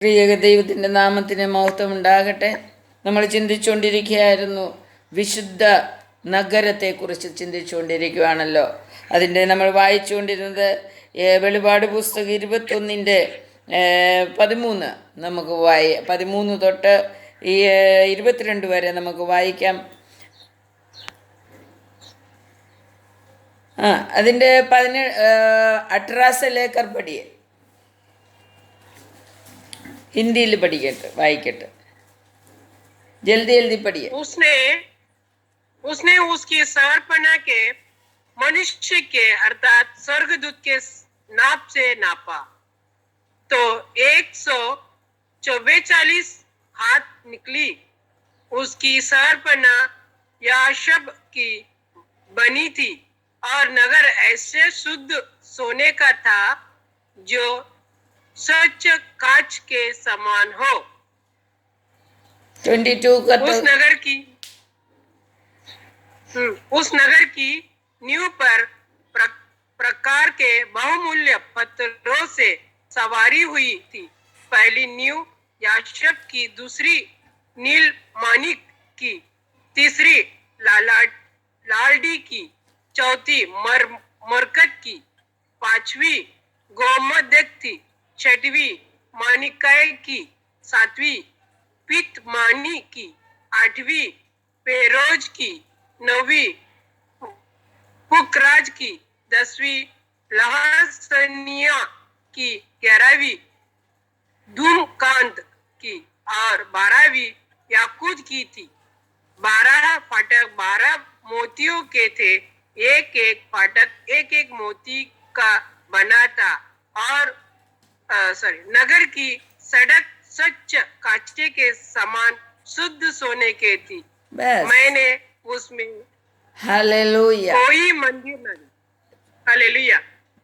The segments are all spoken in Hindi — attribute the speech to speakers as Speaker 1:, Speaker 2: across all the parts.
Speaker 1: പ്രിയ ദൈവത്തിൻ്റെ നാമത്തിന് മഹത്വം ഉണ്ടാകട്ടെ. നമ്മൾ ചിന്തിച്ചുകൊണ്ടിരിക്കുകയായിരുന്നു, വിശുദ്ധ നഗരത്തെക്കുറിച്ച് ചിന്തിച്ചുകൊണ്ടിരിക്കുകയാണല്ലോ. അതിൻ്റെ നമ്മൾ വായിച്ചുകൊണ്ടിരുന്നത് വെളിപാട് പുസ്തകം 21-13 നമുക്ക് 13 തൊട്ട് 22 വരെ നമുക്ക് വായിക്കാം. അതിൻ്റെ 18 से लेकर पढ़िए. हिंदी पढ़िए, वाइकेट जल्दी जल्दी पढ़िए.
Speaker 2: उसने उसकी शहरपना के मनुष्य के अर्थात स्वर्गदूत के नाप से नापा तो 144 हाथ निकली. उसकी शहरपना याशब की बनी थी और नगर ऐसे शुद्ध सोने का था जो सच कांच के समान हो.
Speaker 1: 22 का
Speaker 2: उस नगर की नींव पर प्रकार के बहुमूल्य पत्थरों से सवारी हुई थी. पहली नींव याशब की, दूसरी नील मानिक की, तीसरी लालडी की, चौथी मरकत की, पांचवी गोमदक थी, छठवीं मानिकाय की, सातवीं पीतमानी की, आठवीं पेरोज की, नौवीं पुकराज की, 10वीं लहसनिया की, 11वीं धूमकांत की और 12वीं याकूत की थी. 12 फाटक 12 मोतियों के थे. एक एक फाटक एक एक मोती का बना था और नगर की सड़क सच कांचे के समान शुद्ध सोने के थी. मैंने उसमें
Speaker 1: हालेलुया
Speaker 2: कोई मंदिर नहीं. हालेलुया.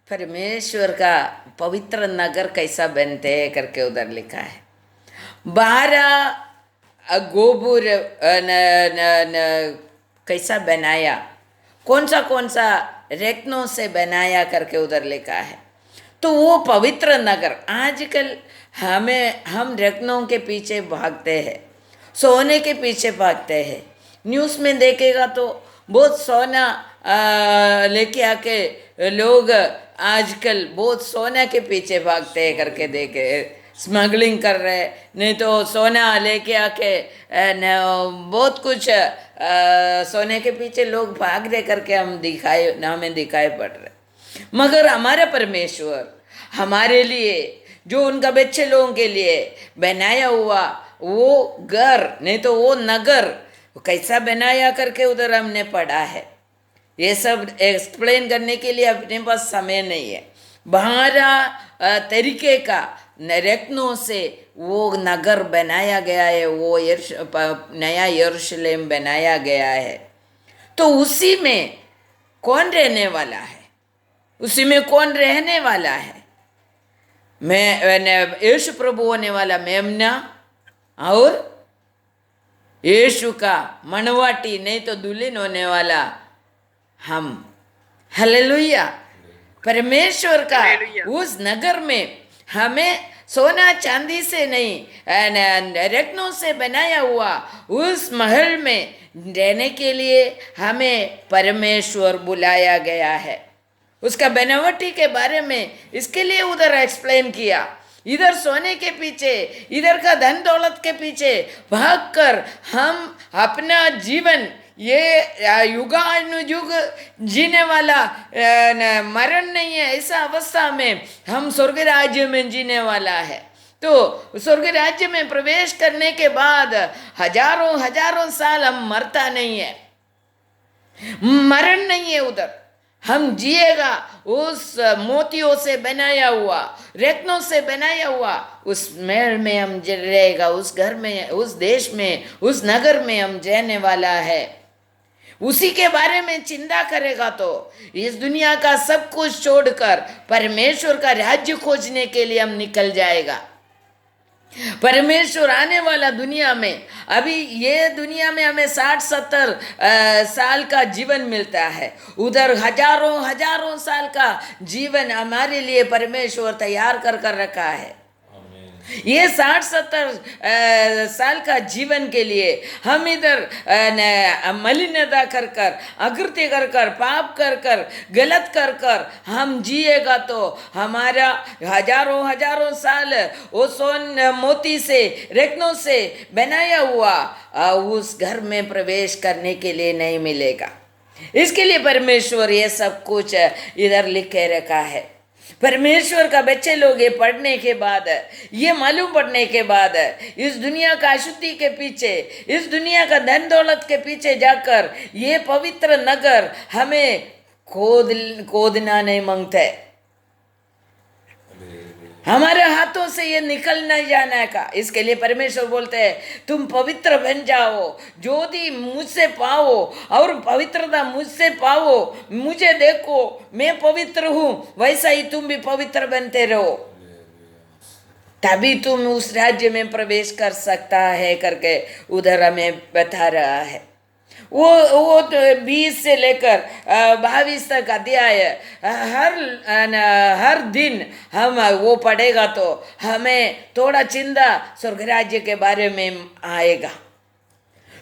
Speaker 1: परमेश्वर का पवित्र नगर कैसा बनते है करके उधर लिखा है. 12 गोबुर कैसा बनाया, कौन सा रत्नों से बनाया करके उधर लिखा है. तो वो पवित्र नगर. आजकल हम रत्नों के पीछे भागते हैं, सोने के पीछे भागते हैं. न्यूज़ में देखेगा तो बहुत सोना लेके आके लोग आजकल बहुत सोना के पीछे भागते हैं करके देखे, स्मगलिंग कर रहे. नहीं तो सोना लेके आके बहुत कुछ सोने के पीछे लोग भाग रहे करके हमें दिखाई पड़ रहे. मगर हमारा परमेश्वर हमारे लिए, जो उनका बच्चे लोगों के लिए बनाया हुआ वो घर, नहीं तो वो नगर कैसा बनाया करके उधर हमने पढ़ा है. ये सब एक्सप्लेन करने के लिए अपने पास समय नहीं है. 12 तरीके का रत्नों से वो नगर बनाया गया है, वो नया यरूशलेम बनाया गया है. तो उसी में कौन रहने वाला है, उसी में कौन रहने वाला है? मैं यीशु प्रभु होने वाला मेमना और यीशु का मनवाटी, नहीं तो दुल्हन होने वाला हम. हालेलुया. परमेश्वर का उस नगर में हमें सोना चांदी से नहीं, रत्नों से बनाया हुआ उस महल में रहने के लिए हमें परमेश्वर बुलाया गया है. उसका बनावटी के बारे में इसके लिए उधर एक्सप्लेन किया. इधर सोने के पीछे, इधर का धन दौलत के पीछे भागकर हम अपना जीवन ये युगानुयुग जीने वाला मरण नहीं है, ऐसा अवस्था में हम स्वर्ग राज्य में जीने वाला है. तो स्वर्ग राज्य में प्रवेश करने के बाद हजारों साल हम मरता नहीं है, मरण नहीं है. उधर हम जिएगा उस मोतियों से बनाया हुआ, रत्नों से बनाया हुआ उस महल में हम रहेगा, उस घर में, उस देश में, उस नगर में हम रहने वाला है. उसी के बारे में चिंता करेगा तो इस दुनिया का सब कुछ छोड़कर परमेश्वर का राज्य खोजने के लिए हम निकल जाएगा. परमेश्वर आने वाला दुनिया में, अभी ये दुनिया में हमें 60-70 साल का जीवन मिलता है, उधर हजारों साल का जीवन हमारे लिए परमेश्वर तैयार कर रखा है. ये 60-70 साल का जीवन के लिए हम इधर मलिनता कर कर, अकृत्य कर कर, पाप कर कर, गलत कर कर हम जिएगा तो हमारा हजारों हजारों साल वो सोन मोती से, रत्नों से बनाया हुआ उस घर में प्रवेश करने के लिए नहीं मिलेगा। इसके लिए परमेश्वर ये सब कुछ इधर लिख के रखा है। परमेश्वर का बच्चे लोग ये पढ़ने के बाद, ये मालूम पढ़ने के बाद, इस दुनिया का अशुद्धि के पीछे, इस दुनिया का धन दौलत के पीछे जाकर ये पवित्र नगर हमें खोदना नहीं मांगते। हमारे हाथों से ये निकल नहीं जाने का। इसके लिए परमेश्वर बोलते हैं तुम पवित्र बन जाओ, ज्योति मुझसे पाओ और पवित्रता मुझसे पाओ, मुझे देखो मैं पवित्र हूँ, वैसा ही तुम भी पवित्र बनते रहो, तभी तुम उस राज्य में प्रवेश कर सकता है करके उधर हमें बता रहा है। वो 20 से लेकर 22 तक अध्याय हर दिन हम वो पढ़ेगा तो हमें थोड़ा चिंता स्वर्ग राज्य के बारे में आएगा।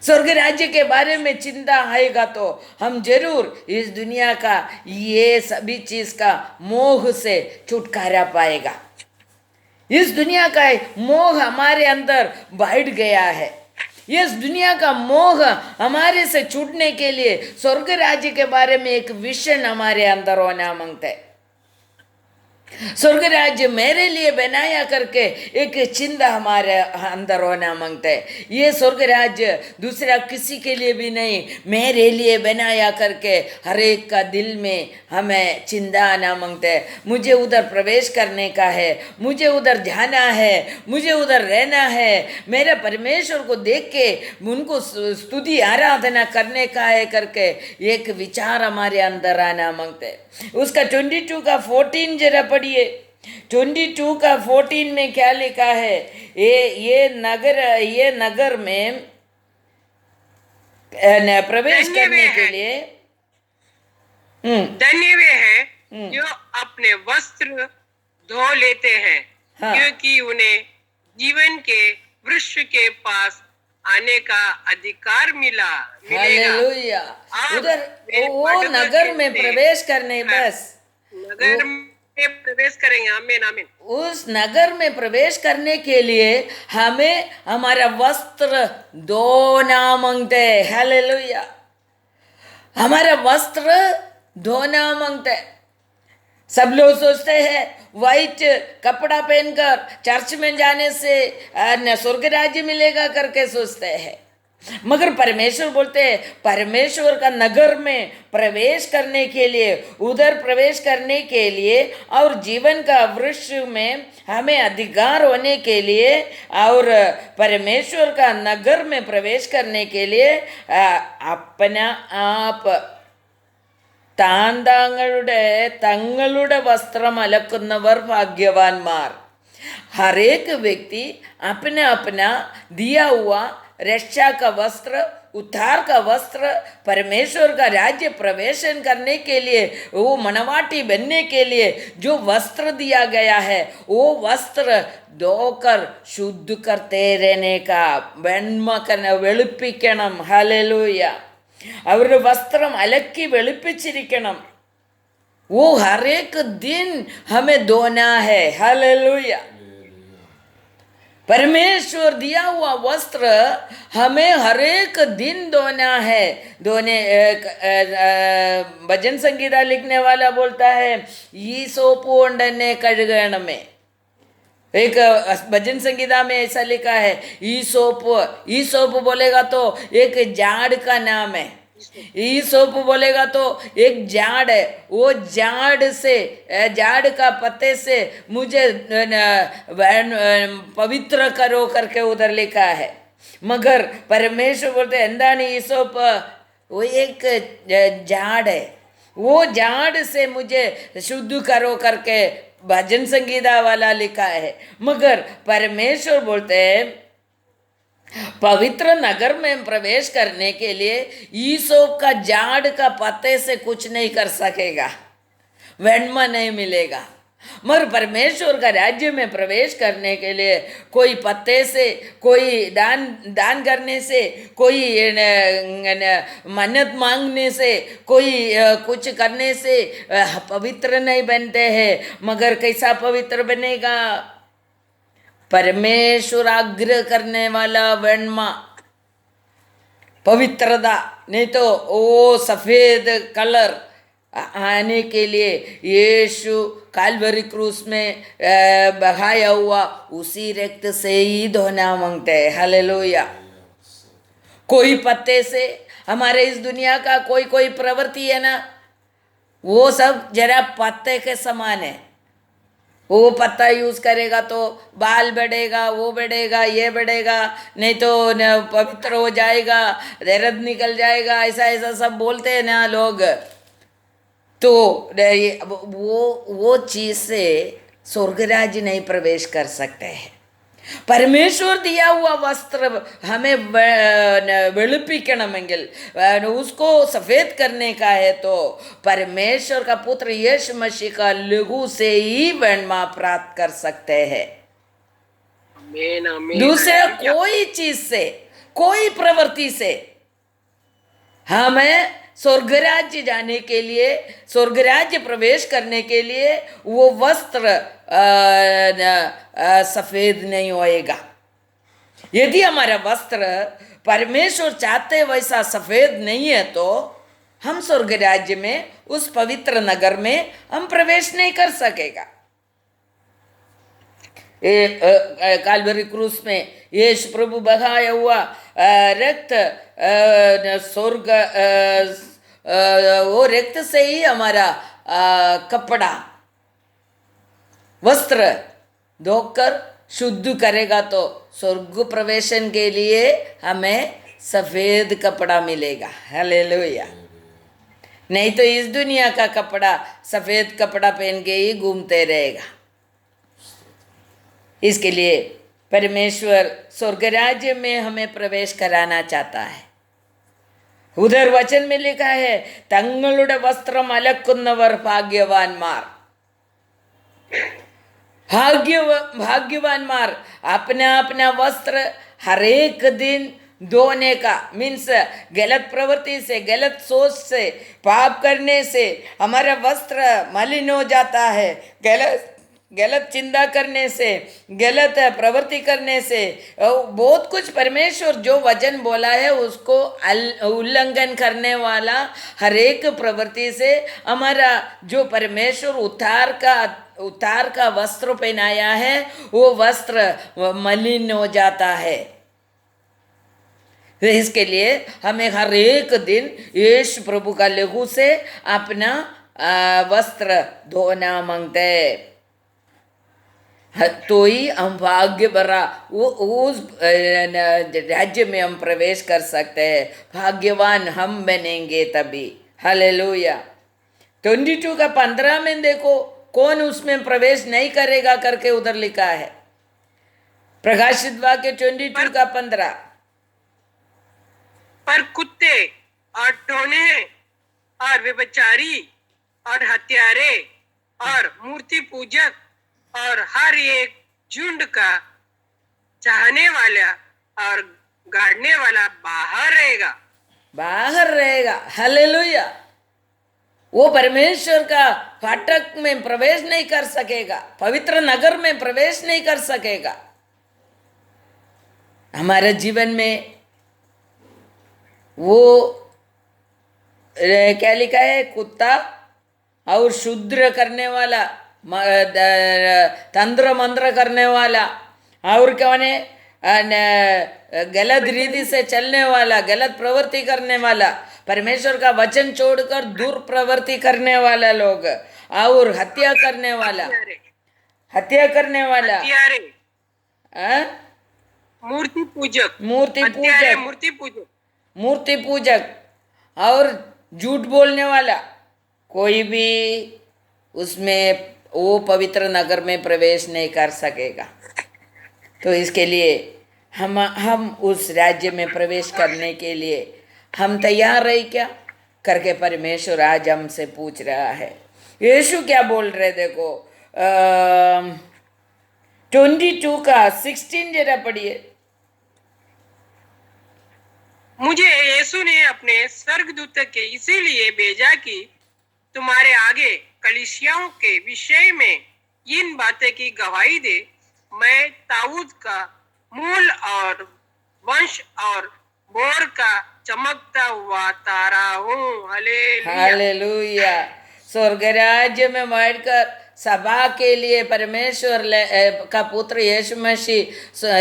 Speaker 1: स्वर्ग राज्य के बारे में चिंता आएगा तो हम जरूर इस दुनिया का ये सभी चीज का मोह से छुटकारा पाएगा। इस दुनिया का मोह हमारे अंदर बैठ गया है। इस दुनिया का मोह हमारे से छूटने के लिए स्वर्ग राज्य के बारे में एक विजन हमारे अंदर होना मांगता है। स्वर्ग राज्य मेरे लिए बनाया करके एक चिंता हमारे अंदर होना मांगता है। ये स्वर्ग राज्य दूसरा किसी के लिए भी नहीं, मेरे लिए बनाया करके हर एक का दिल में हमें चिंता आना मांगता है। मुझे उधर प्रवेश करने का है, मुझे उधर जाना है, मुझे उधर रहना है, मेरे परमेश्वर को देख के उनको स्तुति आराधना करने का है करके एक विचार हमारे अंदर आना मांगते हैं। उसका 22 का 14 जरा पढ़िए। 22 का 14 में क्या लिखा है? ये नगर में प्रवेश करने के लिए
Speaker 2: धन्य वे हैं जो अपने वस्त्र धो लेते हैं,
Speaker 1: हाँ।
Speaker 2: क्योंकि उन्हें जीवन के वृक्ष के पास आने का अधिकार मिलेगा।
Speaker 1: हालेलुया। उधर वो नगर में प्रवेश करने, बस
Speaker 2: नगर में प्रवेश करेंगे। आमीन आमीन।
Speaker 1: उस नगर में प्रवेश करने के लिए हमें हमारा वस्त्र धोना मांगते हैं। हालेलुया। हमारा वस्त्र धोना मांगते हैं। सब लोग सोचते हैं वाइट कपड़ा पहनकर चर्च में जाने से स्वर्ग राज्य मिलेगा करके सोचते हैं, मगर परमेश्वर बोलते हैं परमेश्वर का नगर में प्रवेश करने के लिए, उधर प्रवेश करने के लिए और जीवन का वृक्ष में हमें अधिकार होने के लिए और परमेश्वर का नगर में प्रवेश करने के लिए अपना आप തങ്ങളുടെ വസ്ത്രം അലക്കുന്നവർ ഭാഗ്യവാന്മാർ। हर एक व्यक्ति अपना अपना दिया हुआ रक्षा का वस्त्र, उद्धार का वस्त्र, परमेश्वर का राज्य प्रवेशन करने के लिए, वो मनवाटी बनने के लिए जो वस्त्र दिया गया है वो वस्त्र धोकर शुद्ध करते रहने का വെളുപ്പിക്കണം। हालेलुया। അവരുടെ വസ്ത്രം അലക്കി വെളുപ്പിച്ചിരിക്കണം। वो हर एक दिन हमें धोना है। हालेलुया। परमेश्वर दिया हुआ वस्त्र हमें हर एक दिन धोना है। धोने भजन संगीता लिखने वाला बोलता है ई सोप कोंडने कഴുകണമേ। एक भजन संगीता में ऐसा लिखा है ई सोप बोलेगा तो एक झाड़ का नाम है। ई सोप बोलेगा तो एक झाड़ है। वो झाड़ से, झाड़ का पत्ते से मुझे पवित्र करो करके उधर लिखा है। मगर परमेश्वर बोलते എന്താണ് ഈ सोप? वो एक झाड़ है, वो झाड़ से मुझे शुद्ध करो करके भजन संगीता वाला लिखा है। मगर परमेश्वर बोलते हैं पवित्र नगर में प्रवेश करने के लिए ईसोप का झाड़ का पत्ते से कुछ नहीं कर सकेगा, वेण्मा नहीं मिलेगा। मगर परमेश्वर का राज्य में प्रवेश करने के लिए कोई पत्ते से, कोई दान दान करने से, कोई मन्नत मांगने से, कोई कुछ करने से पवित्र नहीं बनते हैं। मगर कैसा पवित्र बनेगा? परमेश्वर आग्रह करने वाला वर्णमा पवित्रता, नहीं तो वो सफेद कलर आने के लिए यीशु काल्वरी क्रूस में बहाया हुआ उसी रक्त से ही धोना मांगते हैं। हालेलुया। कोई पत्ते से, हमारे इस दुनिया का कोई कोई प्रवृत्ति है ना, वो सब जरा पत्ते के समान है। वो पत्ता यूज करेगा तो बाल बढ़ेगा, वो बढ़ेगा, ये बढ़ेगा, नहीं तो पवित्र हो जाएगा, दर्द निकल जाएगा, ऐसा ऐसा सब बोलते हैं ना लोग। तो वो चीज से स्वर्गराज नहीं प्रवेश कर सकते हैं। परमेश्वर दिया हुआ वस्त्र हमें വെളുപ്പിക്കണമെങ്കിൽ, उसको सफेद करने का है, तो परमेश्वर का पुत्र यीशु मसीह का लहू से ही वर्णमा प्राप्त कर सकते हैं।
Speaker 2: आमीन, आमीन,
Speaker 1: दूसरे
Speaker 2: हालेलुया।
Speaker 1: कोई चीज से, कोई प्रवृत्ति से हमें स्वर्गराज्य जाने के लिए, स्वर्गराज्य प्रवेश करने के लिए वो वस्त्र सफेद नहीं होएगा। यदि हमारा वस्त्र परमेश्वर चाहते वैसा सफेद नहीं है तो हम स्वर्गराज्य में, उस पवित्र नगर में हम प्रवेश नहीं कर सकेगा। काल्वरी क्रूस में यीशु प्रभु बहाया हुआ रक्त, स्वर्ग, वो रक्त से ही हमारा कपड़ा, वस्त्र धोकर शुद्ध करेगा तो स्वर्ग प्रवेशन के लिए हमें सफेद कपड़ा मिलेगा। हालेलुया। नहीं तो इस दुनिया का कपड़ा, सफेद कपड़ा पहन के ही घूमते रहेगा। इसके लिए परमेश्वर स्वर्गराज्य में हमें प्रवेश कराना चाहता है। उधर वचन में लिखा है, तंगलुडे वस्त्रम अलक्कुन्नवर भाग्यवान्मार। भाग्यवान्मार अपना अपना वस्त्र हर एक दिन धोने का, मीन्स गलत प्रवृत्ति से, गलत सोच से, पाप करने से हमारा वस्त्र मलिन हो जाता है। गलत चिंता करने से, गलत प्रवृत्ति करने से, बहुत कुछ परमेश्वर जो वचन बोला है उसको उल्लंघन करने वाला हर एक प्रवृत्ति से हमारा जो परमेश्वर उतार का वस्त्र पहनाया है वो वस्त्र मलिन हो जाता है। इसके लिए हमें हर एक दिन यीशु प्रभु का लहू से अपना वस्त्र धोना मांगते, तो ही हम भाग्य भरा उस राज्य में हम प्रवेश कर सकते हैं। भाग्यवान हम बनेंगे तभी। हालेलुया। 22 का 15 में देखो, कौन उसमें प्रवेश नहीं करेगा करके उधर लिखा है। प्रकाशित वाक्य 22 का 15।
Speaker 2: पर कुत्ते और टोने और व्यभिचारी और हत्यारे और मूर्ति पूजक और हर एक झुंड का चाहने वाला और गाड़ने वाला बाहर रहेगा। हालेलुया। वो परमेश्वर का फाटक में प्रवेश नहीं कर सकेगा, पवित्र नगर में प्रवेश नहीं कर सकेगा। हमारे जीवन में वो क्या लिखा है, कुत्ता और शुद्र करने वाला, तंत्र मंत्र करने वाला, और कौन है, गलत रीति से चलने वाला, गलत प्रवृत्ति करने वाला, परमेश्वर का वचन छोड़कर दुर्प्रवृत्ति करने वाला लोग, और हत्या करने वाला, मूर्ति पूजक और झूठ बोलने वाला, कोई भी उसमें वो पवित्र नगर में प्रवेश नहीं कर सकेगा। तो इसके लिए हम उस राज्य में प्रवेश करने के लिए हम तैयार रहे क्या करके परमेश्वर आज हमसे पूछ रहा है। यीशु क्या बोल रहे देखो,
Speaker 1: 22 का 16 जरा पढ़िए।
Speaker 2: मुझे यीशु ने अपने स्वर्गदूत के इसीलिए भेजा कि तुम्हारे आगे कलीसियाओं के विषय में इन बातें की गवाही दे। मैं दाऊद का मूल और वंश और बोर का चमकता हुआ तारा हूँ। हालेलुया।
Speaker 1: हालेलुया। स्वर्ग राज्य में बैठकर सभा के लिए परमेश्वर का पुत्र यीशु मसीह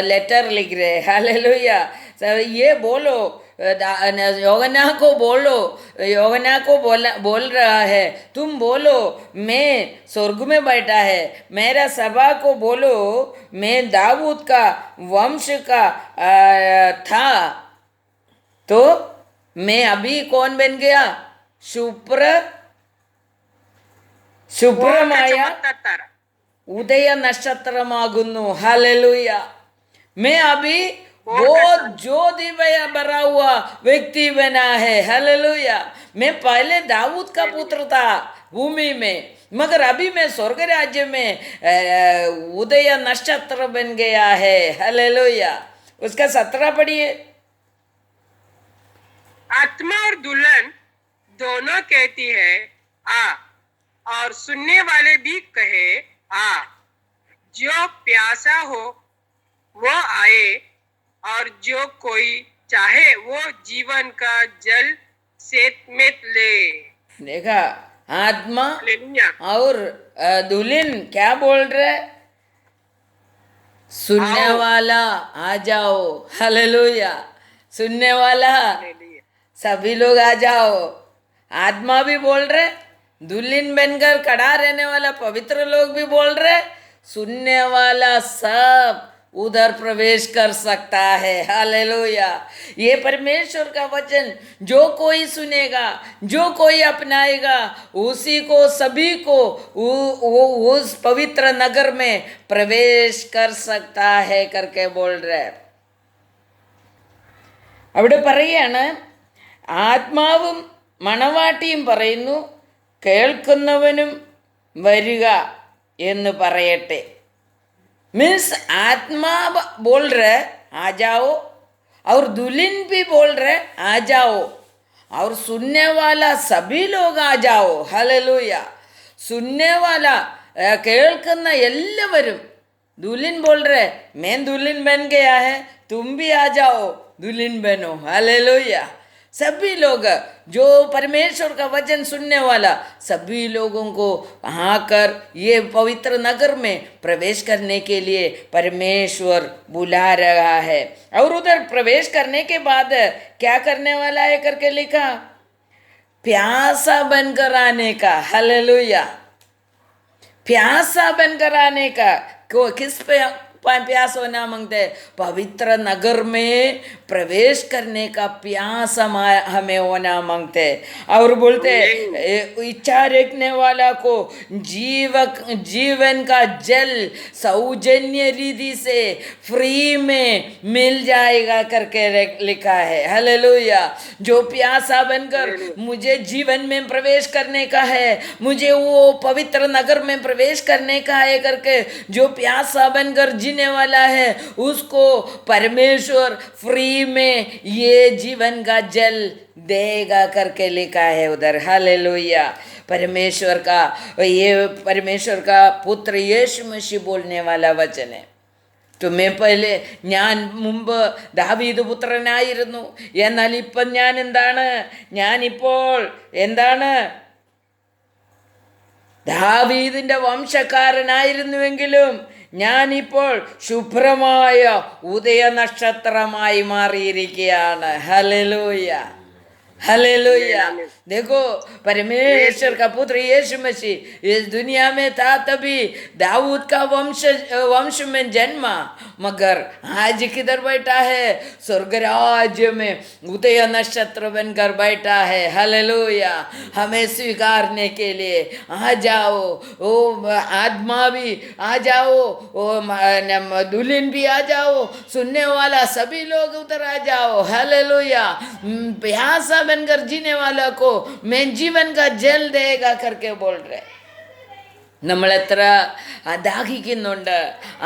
Speaker 1: लेटर लिख रहे। हालेलुया। ये बोलो, योगना को बोलो, योगना को बोल रहा है, तुम बोलो मैं स्वर्ग में बैठा है। मेरा सभा को बोलो मैं दाऊद का वंश का था। तो मैं अभी कौन बन गया? ശുഭ്രമായ उदय नक्षत्रमागुന്നു। हालेलुया। मैं अभी बहुत ज्योति भरा हुआ व्यक्ति बना है। हालेलुया। मैं पहले दाऊद का पुत्र था भूमि में, मगर अभी मैं स्वर्ग राज्य में उदय नक्षत्र बन गया है। हालेलुया। उसका 17 पढ़िए।
Speaker 2: आत्मा और दुल्हन दोनों कहती है आ, और सुनने वाले भी कहे आ। जो प्यासा हो वो आए, और जो कोई चाहे वो जीवन का जल सेत ले।
Speaker 1: देखा, आत्मा
Speaker 2: हालेलुया।
Speaker 1: और दुल्हन क्या बोल रहे? सुनने वाला आ जाओ। हालेलुया। सुनने वाला
Speaker 2: हालेलुया।
Speaker 1: सभी लोग आ जाओ। आत्मा भी बोल रहे, दुल्हन बनकर खड़ा रहने वाला पवित्र लोग भी बोल रहे, सुनने वाला सब उधर प्रवेश कर सकता है। हालेलुया। ये परमेश्वर का वचन जो कोई सुनेगा, जो कोई अपनाएगा, उसी को, सभी को उस पवित्र नगर में प्रवेश कर सकता है करके बोल रहे। അവിടെ പറയാണ്, ആത്മാവും മണവാട്ടിയും പറയുന്നു, കേൾക്കുന്നവനും വരിക എന്ന് പറയട്ടെ। मीन्स आत्मा बोल रहे आ जाओ, और दुल्हन भी बोल रहे आ जाओ, और सुनने वाला सभी लोग आ जाओ। हालेलुया। सुनने वाला കേൾക്കുന്ന എല്ലാവരും, दुल्हन बोल रहे मैं दुल्हन बन गया है, तुम भी आ जाओ दुल्हन बनो। हालेलुया। सभी लोग जो परमेश्वर का वचन सुनने वाला, सभी लोगों को आकर ये पवित्र नगर में प्रवेश करने के लिए परमेश्वर बुला रहा है। और उधर प्रवेश करने के बाद क्या करने वाला है करके लिखा? प्यासा बनकर आने का। हालेलुया। प्यासा बनकर आने का। किस पे प्यास होना मांगते हैं? पवित्र नगर में प्रवेश करने का प्यास हमें होना मांगते हैं। और बोलते इच्छा रखने वाला को जीवन का जल सौजन्य रीति से फ्री में मिल जाएगा करके लिखा है। हालेलुया। जो प्यासा बनकर मुझे जीवन में प्रवेश करने का है, मुझे वो पवित्र नगर में प्रवेश करने का है करके जो प्यासा बनकर जीने वाला है, उसको परमेश्वर फ्री में ये जीवन का जल देगा करके लिखा है उधर। हालेलुया। परमेश्वर का, ये परमेश्वर का पुत्र यीशु मसीह बोलने वाला वचन है। तुम्हें पहले ഞാൻ മുമ്പ് ദാവീദ് പുത്രനായിരുന്നു, എന്നാൽ ഇപ്പം ഞാൻ എന്താണ്? ഞാനിപ്പോൾ എന്താണ്? ദാവീദിന്റെ വംശക്കാരനായിരുന്നുവെങ്കിലും ഞാനിപ്പോൾ ശുഭ്രമായ ഉദയ നക്ഷത്രമായി മാറിയിരിക്കുകയാണ്. ഹല്ലേലൂയ। हालेलुया। देखो, परमेश्वर का पुत्र यीशु मसीह इस दुनिया में था तभी दाऊद का वंश में जन्मा, मगर आज किधर बैठा है? स्वर्ग राज्य में उदय नक्षत्र बनकर बैठा है। हालेलुया। हमें स्वीकारने के लिए आ जाओ। ओ आत्मा भी आ जाओ, ओ दुल्हन भी आ जाओ, सुनने वाला सभी लोग उधर आ जाओ। हालेलुया। प्यासा बनकर जीने वाला को मैं जीवन का जल देगा करके बोल रहे। നമ്മളെത്ര ദാഹിക്കുന്നുണ്ട്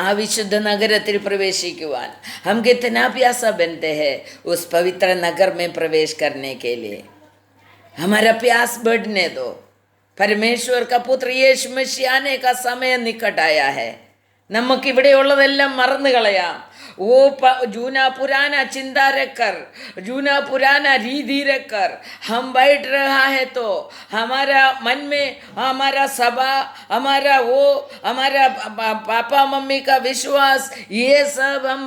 Speaker 1: ആ വിശുദ്ധ നഗരത്തിൽ പ്രവേശിക്കുവാൻ. हम कितना प्यासा बनते हैं उस पवित्र नगर में प्रवेश करने के लिए. हमारा प्यास बढ़ने दो. परमेश्वर का पुत्र यीशु मसीह आने का समय निकट आया है. നമുക്കിവിടെയുള്ളതെല്ലാം മറന്നു കളയാം. वो जूना पुराना चिंता रखकर, जूना पुराना रीति रखकर हम बैठ रहा है तो हमारा मन में हमारा सभा, हमारा वो, हमारा पापा मम्मी का विश्वास, ये सब हम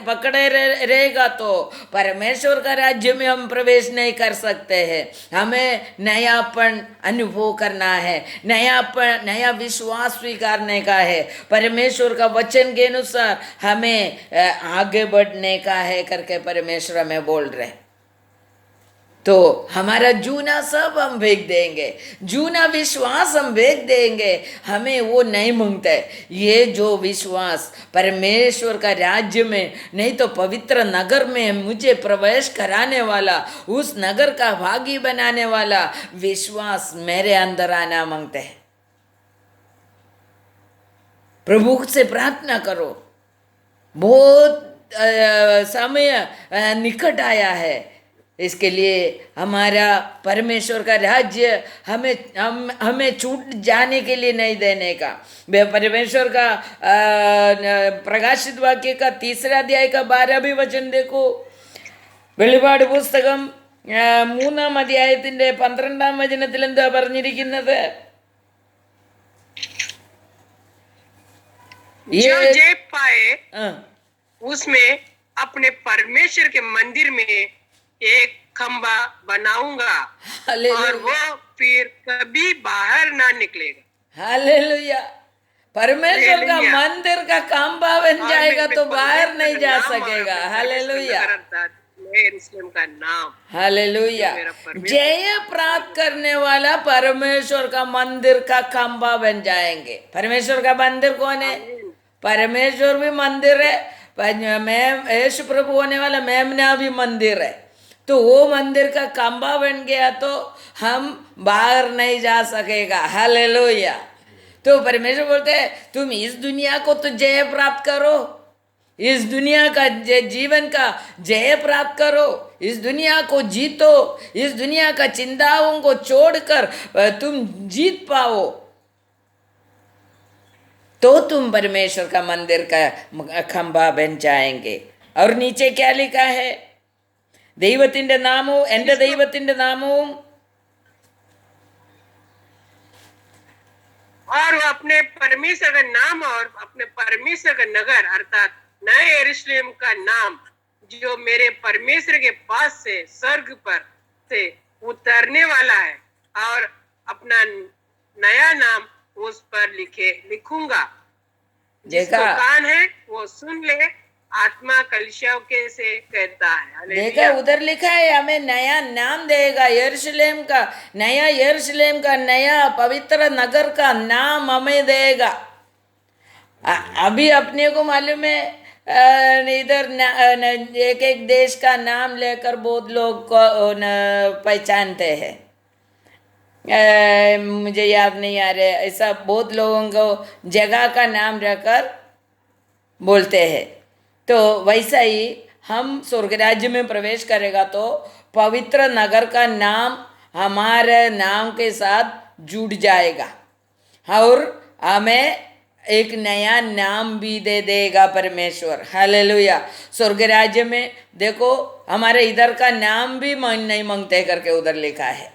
Speaker 1: पकड़े रहेगा तो परमेश्वर का राज्य में हम प्रवेश नहीं कर सकते हैं. हमें नयापन अनुभव करना है, नया विश्वास स्वीकारने का है, परमेश्वर का वचन के अनुसार हमें आगे बढ़ने का है करके परमेश्वर हमें बोल रहे. तो हमारा जूना सब हम फेंक देंगे, जूना विश्वास हम फेंक देंगे. हमें वो नहीं मांगते. ये जो विश्वास परमेश्वर का राज्य में, नहीं तो पवित्र नगर में मुझे प्रवेश कराने वाला, उस नगर का भागी बनाने वाला विश्वास मेरे अंदर आना मांगते हैं. प्रभु से प्रार्थना करो. बहुत समय निकट आया है. इसके लिए हमारा परमेश्वर का राज्य हमें छूट जाने के लिए नहीं देने का. परमेश्वर का प्रकाशित वाक्य का 3 अध्याय का 12 वचन देखो. വെളിപാട് പുസ്തകം 3 അധ്യായത്തിന്റെ 12 വചനത്തിൽ എന്താ പറഞ്ഞിരിക്കുന്നത്?
Speaker 2: जो जे पाए उसमें अपने परमेश्वर के मंदिर में एक खंबा बनाऊंगा और वो फिर कभी बाहर ना निकलेगा.
Speaker 1: हालेलुया. परमेश्वर का मंदिर का खंबा बन जाएगा तो बाहर नहीं जा सकेगा. हालेलुया.
Speaker 2: का नाम
Speaker 1: हालेलुया. जय प्राप्त करने वाला परमेश्वर का मंदिर का खंबा बन जाएंगे. परमेश्वर का मंदिर कौन है? परमेश्वर भी मंदिर है. मैं यीशु प्रभु होने वाला मेमना भी मंदिर है. तो वो मंदिर का खंबा बन गया तो हम बाहर नहीं जा सकेगा. हालेलुया. तो परमेश्वर बोलते हैं तुम इस दुनिया को तो जय प्राप्त करो, इस दुनिया का जीवन का जय प्राप्त करो, इस दुनिया को जीतो, इस दुनिया का चिंताओं को छोड़कर तुम जीत पाओ तो तुम परमेश्वर का मंदिर का खंबा बन जाएंगे. और नीचे क्या लिखा है? ദൈവത്തിൻ്റെ നാമവും എൻ്റെ ദൈവത്തിൻ്റെ നാമവും
Speaker 2: और वो अपने परमेश्वर का नाम और अपने परमेश्वर का नगर अर्थात नए यरूशलेम का नाम जो मेरे परमेश्वर के पास से स्वर्ग पर से उतरने वाला है और अपना नया नाम उस पर लिखूंगा. जिसको कान है वो सुन ले, आत्मा कलीसियाओं के से कहता है.
Speaker 1: देखा उधर लिखा है हमें नया नाम देगा. यरूशलेम का नया, यरूशलेम का नया पवित्र नगर का नाम हमें देगा. अभी अपने को मालूम है इधर एक एक देश का नाम लेकर बहुत लोग को पहचानते हैं. मुझे याद नहीं आ रहा. ऐसा बहुत लोगों को जगह का नाम रखकर बोलते हैं. तो वैसा ही हम स्वर्ग राज्य में प्रवेश करेगा तो पवित्र नगर का नाम हमारे नाम के साथ जुड़ जाएगा और हमें एक नया नाम भी दे देगा परमेश्वर. हालेलुया. स्वर्ग राज्य में देखो हमारे इधर का नाम भी नहीं मांगते करके उधर लिखा है.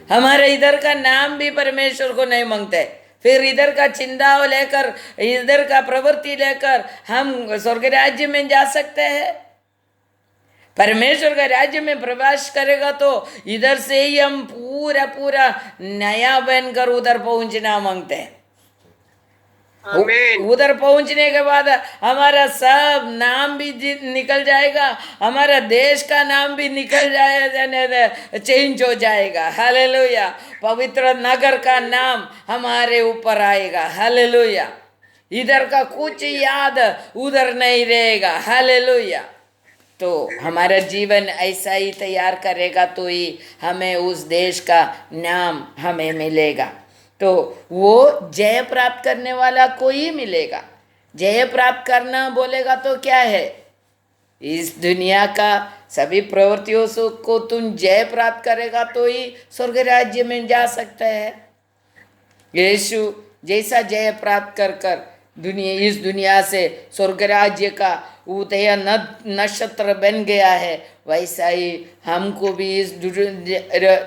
Speaker 1: हमारे इधर का नाम भी परमेश्वर को नहीं मांगते. फिर इधर का चिंता लेकर, इधर का प्रवृत्ति लेकर हम स्वर्ग राज्य में जा सकते हैं? परमेश्वर का राज्य में प्रवेश करेगा तो इधर से ही हम पूरा नया बनकर उधर पहुंचना मांगते हैं. उधर पहुंचने के बाद हमारा सब नाम भी निकल जाएगा, हमारा देश का नाम भी निकल जाएगा, चेंज हो जाएगा. हालेलुया. पवित्र नगर का नाम हमारे ऊपर आएगा. हालेलुया. इधर का कुछ याद उधर नहीं रहेगा. हालेलुया. तो हमारा जीवन ऐसा ही तैयार करेगा तो ही हमें उस देश का नाम हमें मिलेगा. तो वो जय प्राप्त करने वाला को ही मिलेगा। जय प्राप्त करना बोलेगा तो क्या है, इस दुनिया का सभी प्रवृत्तियों से को तुम जय प्राप्त करेगा तो ही स्वर्ग राज्य में जा सकता है। यीशु जैसा जय प्राप्त कर कर दुनिया, इस दुनिया से स्वर्ग राज्य का उदय नक्षत्र बन गया है, वैसा ही हमको भी इस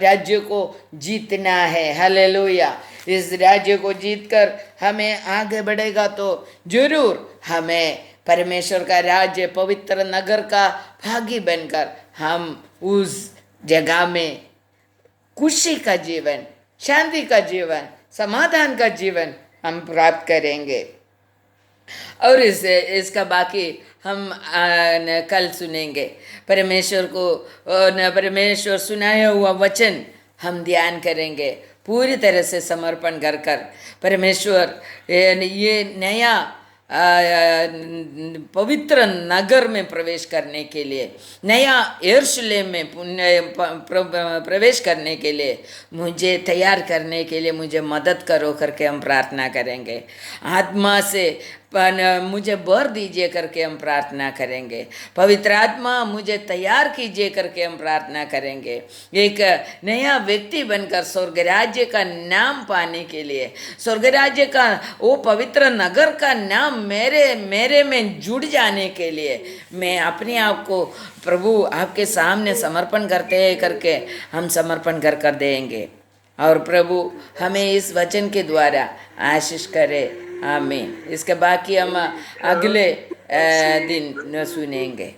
Speaker 1: राज्य को जीतना है। हालेलुया। इस राज्य को जीतकर हमें आगे बढ़ेगा तो जरूर हमें परमेश्वर का राज्य, पवित्र नगर का भागी बनकर हम उस जगह में खुशी का जीवन, शांति का जीवन, समाधान का जीवन हम प्राप्त करेंगे। और इसका बाकी हम कल सुनेंगे। परमेश्वर सुनाया हुआ वचन हम ध्यान करेंगे, पूरी तरह से समर्पण कर कर परमेश्वर ये नया पवित्र नगर में प्रवेश करने के लिए, नया यरूशलेम में प्रवेश करने के लिए मुझे तैयार करने के लिए मुझे मदद करो करके हम प्रार्थना करेंगे। आत्मा से मुझे बर दीजिए करके हम प्रार्थना करेंगे। पवित्र आत्मा मुझे तैयार कीजिए करके हम प्रार्थना करेंगे। एक नया व्यक्ति बनकर स्वर्ग राज्य का नाम पाने के लिए, स्वर्ग राज्य का वो पवित्र नगर का नाम मेरे में जुड़ जाने के लिए मैं अपने आप को प्रभु आपके सामने समर्पण करते हैं करके हम समर्पण कर देंगे। और प्रभु हमें इस वचन के द्वारा आशीष करे। आमीन। इसके बाकी हम अगले दिन सुनेंगे।